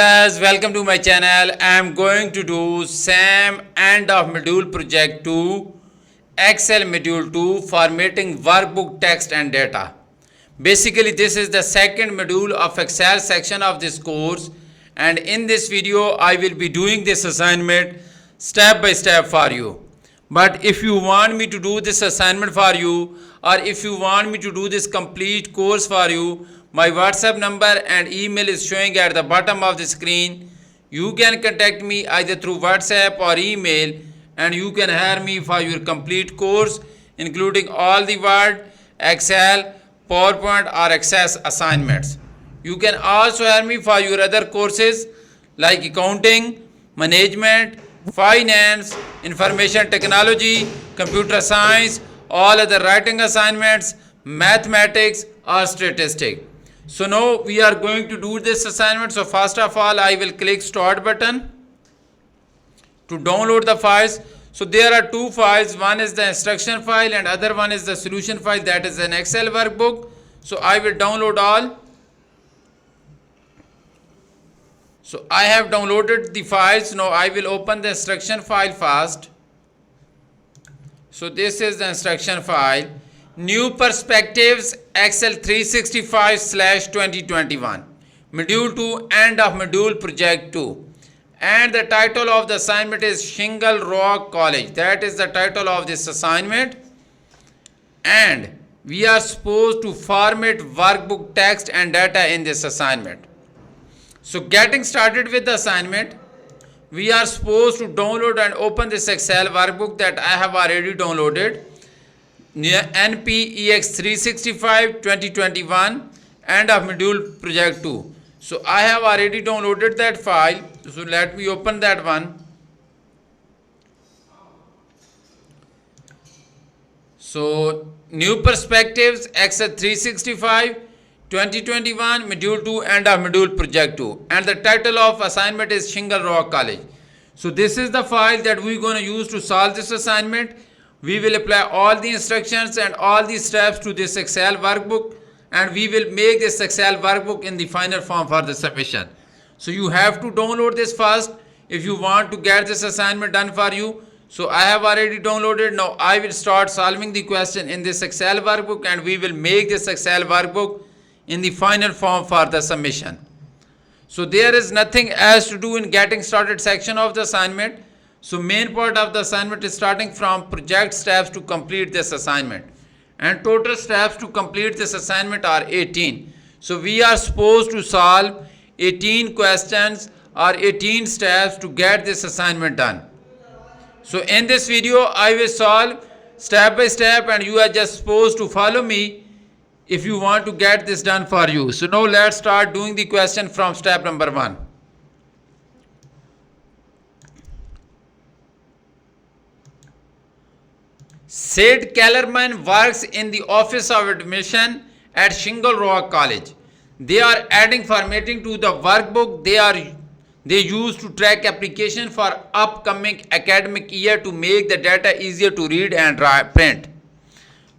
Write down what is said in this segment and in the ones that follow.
Guys, welcome to my channel. I am going to do same end of module project 2 Excel module 2 formatting workbook text and data. Basically this is the second module of Excel section of this course, and in this video I will be doing this assignment step by step for you. But if you want me to do this assignment for you, or if you want me to do this complete course for you, my WhatsApp number and email is showing at the bottom of the screen. You can contact me either through WhatsApp or email, and you can hire me for your complete course including all the Word, Excel, PowerPoint or Access assignments. You can also hire me for your other courses like accounting, management, finance, information technology, computer science, all other writing assignments, mathematics or statistics. So now we are going to do this assignment. So first of all I will click start button to download the files. So there are two files, one is the instruction file and other one is the solution file, that is an Excel workbook. So I will download all. So I have downloaded the files. Now I will open the instruction file first. So this is the instruction file. New Perspectives Excel 365/2021 Module 2 End of Module Project 2, and the title of the assignment is Shingle Rock College. That is the title of this assignment, and we are supposed to format workbook text and data in this assignment. So getting started with the assignment, we are supposed to download and open this Excel workbook that I have already downloaded. NPEX 365/2021 End of Module Project 2. So I have already downloaded that file. So let me open that one. So New Perspectives Excel 365/2021 Module 2 End of Module Project 2, and the title of assignment is Shingle Rock College. So this is the file that we're going to use to solve this assignment. We will apply all the instructions and all the steps to this Excel workbook, and we will make this Excel workbook in the final form for the submission. So you have to download this first if you want to get this assignment done for you. So I have already downloaded. Now I will start solving the question in this Excel workbook, and we will make this Excel workbook in the final form for the submission. So there is nothing else to do in getting started section of the assignment. So main part of the assignment is starting from project steps to complete this assignment, and total steps to complete this assignment are 18. So we are supposed to solve 18 questions or 18 steps to get this assignment done. So in this video I will solve step by step, and you are just supposed to follow me if you want to get this done for you. So now let's start doing the question from step number 1. Sid Kellerman works in the office of admission at Shingle Rock College. They are adding formatting to the workbook they use to track application for upcoming academic year to make the data easier to read and print.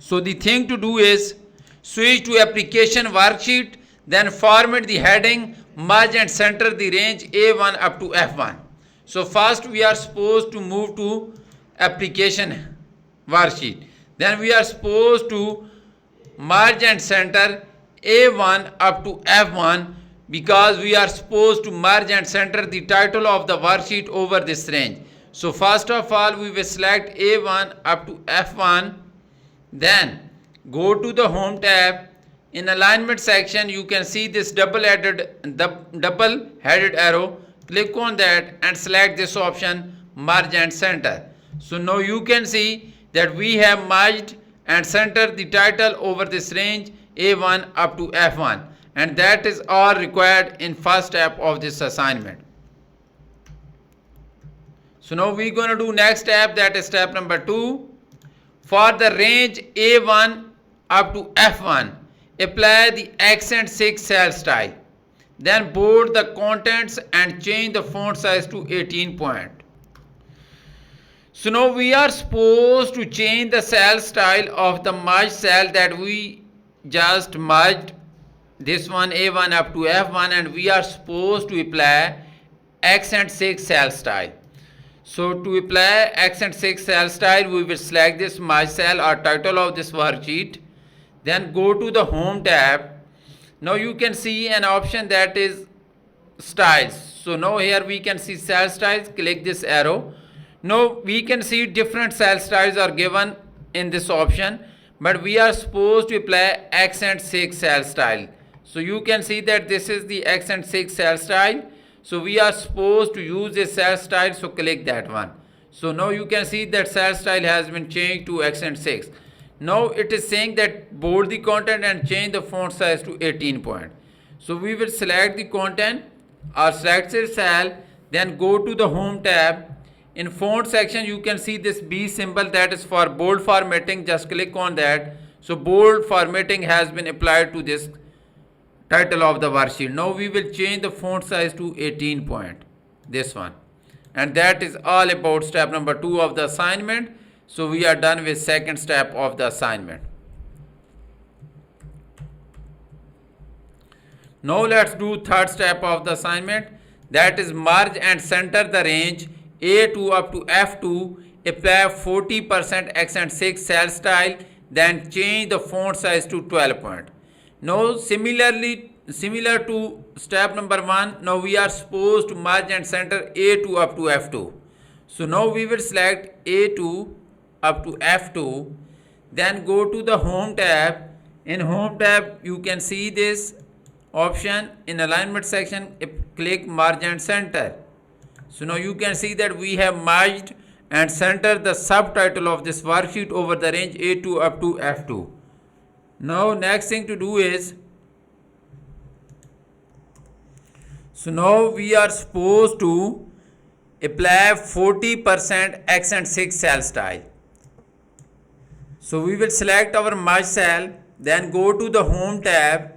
So the thing to do is switch to application worksheet, then format the heading, merge and center the range A1 up to F1. So first we are supposed to move to application worksheet. Then we are supposed to merge and center A1 up to F1, because we are supposed to merge and center the title of the worksheet over this range. So first of all we will select A1 up to F1, then go to the home tab. In alignment section you can see this double headed arrow. Click on that and select this option, merge and center. So now you can see that we have merged and centered the title over this range A1 up to F1, and that is all required in first step of this assignment. So now we're going to do next step, that is step number 2. For the range A1 up to F1, apply the accent 6 cell style, then bold the contents and change the font size to 18 point. So now we are supposed to change the cell style of the merged cell that we just merged this one A1 up to F1, and we are supposed to apply accent 6 cell style. So to apply accent 6 cell style, we will select this my cell or title of this worksheet, then go to the home tab. Now you can see an option that is styles. So now here we can see cell styles, click this arrow. Now we can see different cell styles are given in this option, but we are supposed to apply accent 6 cell style. So you can see that this is the accent 6 cell style. So we are supposed to use this cell style, so click that one. So now you can see that cell style has been changed to accent 6. Now it is saying that bold the content and change the font size to 18 point. So we will select the content or select this cell, then go to the home tab. In font section you can see this B symbol that is for bold formatting, just click on that. So bold formatting has been applied to this title of the worksheet. Now we will change the font size to 18 point, this one. And that is all about step number 2 of the assignment. So we are done with second step of the assignment. Now let's do third step of the assignment, that is merge and center the range A2 up to F2, apply 40% accent 6 cell style, then change the font size to 12 point. Now similar to step number 1, now we are supposed to merge and center A2 up to F2. So now we will select A2 up to F2, then go to the home tab. In home tab you can see this option in alignment section, click merge and center. So now you can see that we have merged and centered the subtitle of this worksheet over the range A2 up to F2. Now next thing to do is, so now we are supposed to apply 40% accent 6 cell style. So we will select our merge cell, then go to the home tab,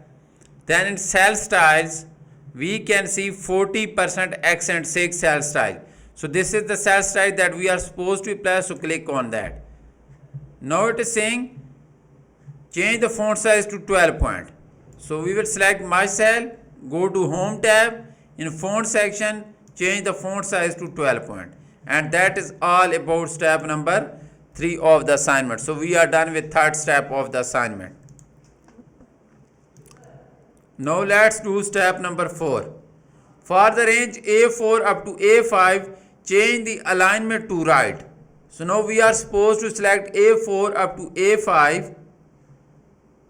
then in cell styles we can see 40% accent 6 cell style. So this is the cell style that we are supposed to apply, so click on that. Now it is saying change the font size to 12 point. So we will select my cell, go to home tab, in font section change the font size to 12 point. And that is all about step number 3 of the assignment. So we are done with third step of the assignment. Now let's do step number 4. For the range A4 up to A5, change the alignment to right. So now we are supposed to select A4 up to A5.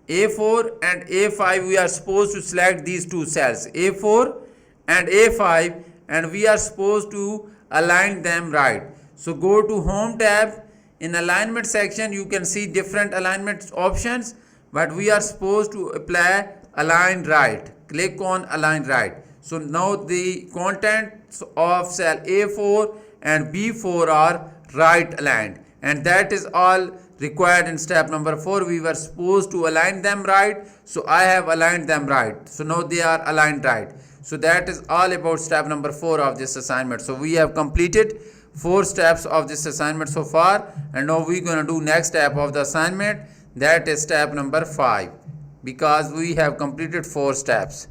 A4 and A5, we are supposed to select these two cells, A4 and A5, and we are supposed to align them right. So go to home tab. In alignment section you can see different alignment options, but we are supposed to apply align right. Click on align right. So now the contents of cell A4 and B4 are right aligned, and that is all required in step number 4. We were supposed to align them right, so I have aligned them right. So now they are aligned right. So that is all about step number 4 of this assignment. So we have completed 4 steps of this assignment so far, and now we're going to do next step of the assignment, that is step number 5, because we have completed 4 steps.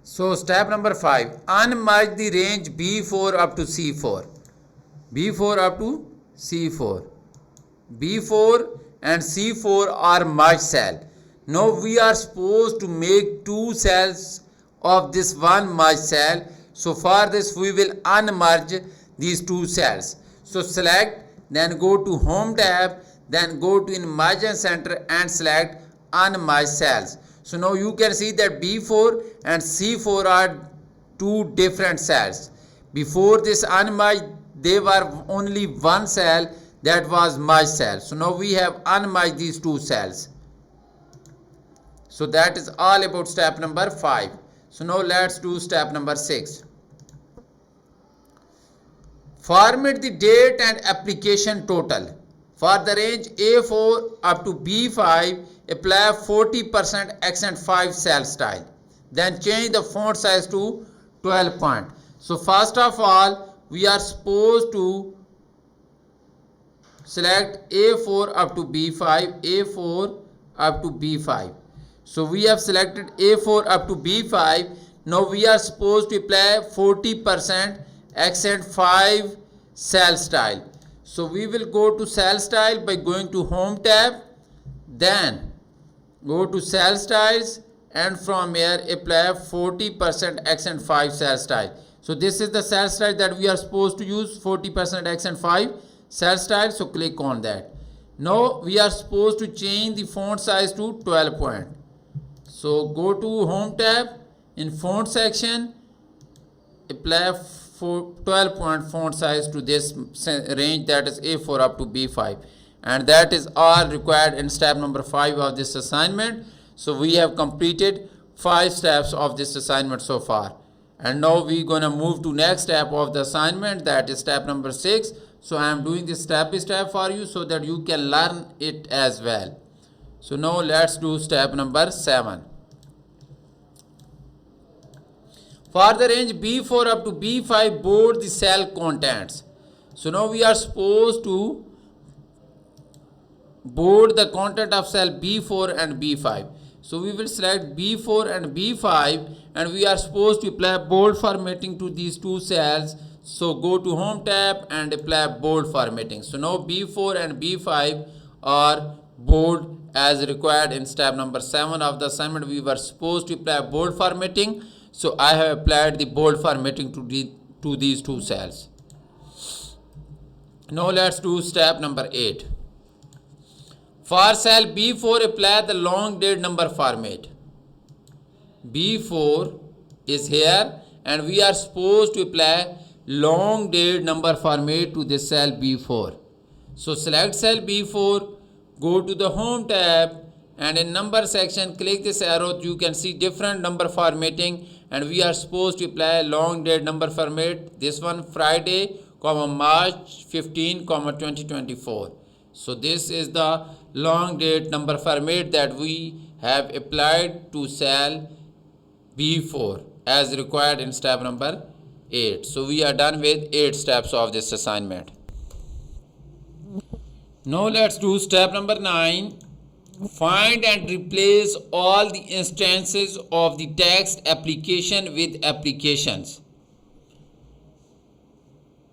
So step number 5, unmerge the range B4 up to C4. B4 up to C4. B4 and C4 are merged cell. Now we are supposed to make 2 cells of this one merged cell. So for this we will unmerge these 2 cells. So select, then go to home tab, then go to in merge and center and select unmerged cells. So now you can see that B4 and C4 are 2 different cells. Before this unmerged, they were only one cell, that was merged cell. So now we have unmerged these 2 cells. So that is all about step number 5. So now let's do step number 6. Format the date and application total. For the range A4 up to B5, apply 40% accent 5 cell style. Then change the font size to 12 point. So first of all, we are supposed to select A4 up to B5, A4 up to B5. So we have selected A4 up to B5. Now we are supposed to apply 40% accent 5 cell style. So we will go to cell style by going to home tab, then go to cell styles, and from here apply 40% accent 5 cell style. So this is the cell style that we are supposed to use, 40% accent 5 cell style. So click on that. Now we are supposed to change the font size to 12 point. So go to home tab, in font section apply 12 point font size to this range, that is A4 up to B5, and that is all required in step number 5 of this assignment. So we have completed 5 steps of this assignment so far, and now we gonna move to next step of the assignment, that is step number 6. So I am doing this step by step for you so that you can learn it as well. So now let's do step number 7. For the range B4 up to B5, bold the cell contents. So now we are supposed to bold the content of cell B4 and B5. So we will select B4 and B5, and we are supposed to apply bold formatting to these two cells. So go to home tab and apply bold formatting. So now B4 and B5 are bold as required in step number 7 of the assignment. We were supposed to apply bold formatting. So I have applied the bold formatting to these two cells. Now let's do step number 8. For cell B4, apply the long date number format. B4 is here, and we are supposed to apply long date number format to this cell B4. So select cell B4, go to the home tab, and in number section click this arrow. You can see different number formatting, and we are supposed to apply long date number format. This one Friday, March 15, 2024. So this is the long date number format that we have applied to cell B4 as required in step number 8. So we are done with 8 steps of this assignment. Now let's do step number 9. Find and replace all the instances of the text application with applications.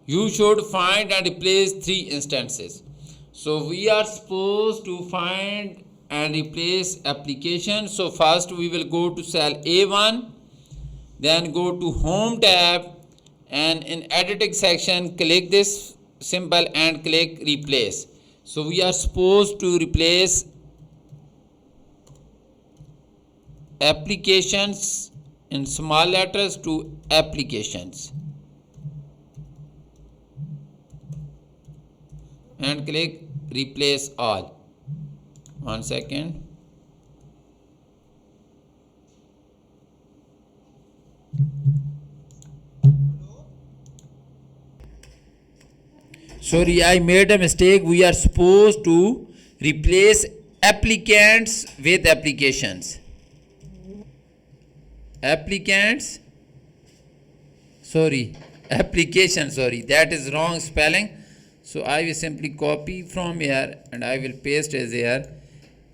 You should find and replace 3 instances. So we are supposed to find and replace application. So first we will go to cell A1, then go to home tab, and in editing section click this symbol and click replace. So we are supposed to replace applications in small letters to applications, and click replace all. 1 second. Sorry, I made a mistake. We are supposed to replace applicants with applications. Application, sorry, that is wrong spelling. So I will simply copy from here and I will paste as here.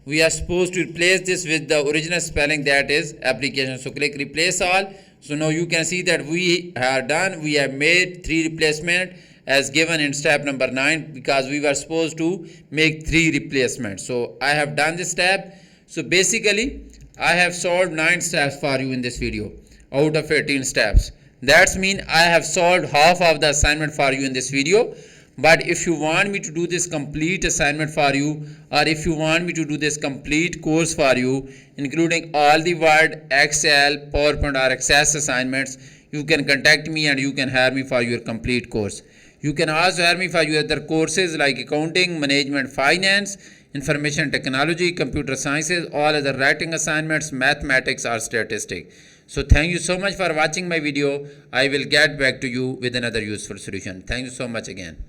We are supposed to replace this with the original spelling, that is application. So click replace all. So now you can see that we are done. We have made 3 replacement as given in step number 9, because we were supposed to make 3 replacements. So I have done this step. So basically I have solved 9 steps for you in this video out of 18 steps. That's mean I have solved half of the assignment for you in this video. But if you want me to do this complete assignment for you, or if you want me to do this complete course for you, including all the Word, Excel, PowerPoint or Access assignments, you can contact me and you can hire me for your complete course. You can also hire me for your other courses like accounting, management, finance, information technology, computer sciences, all other writing assignments, mathematics or statistics. So thank you so much for watching my video. I will get back to you with another useful solution. Thank you so much again.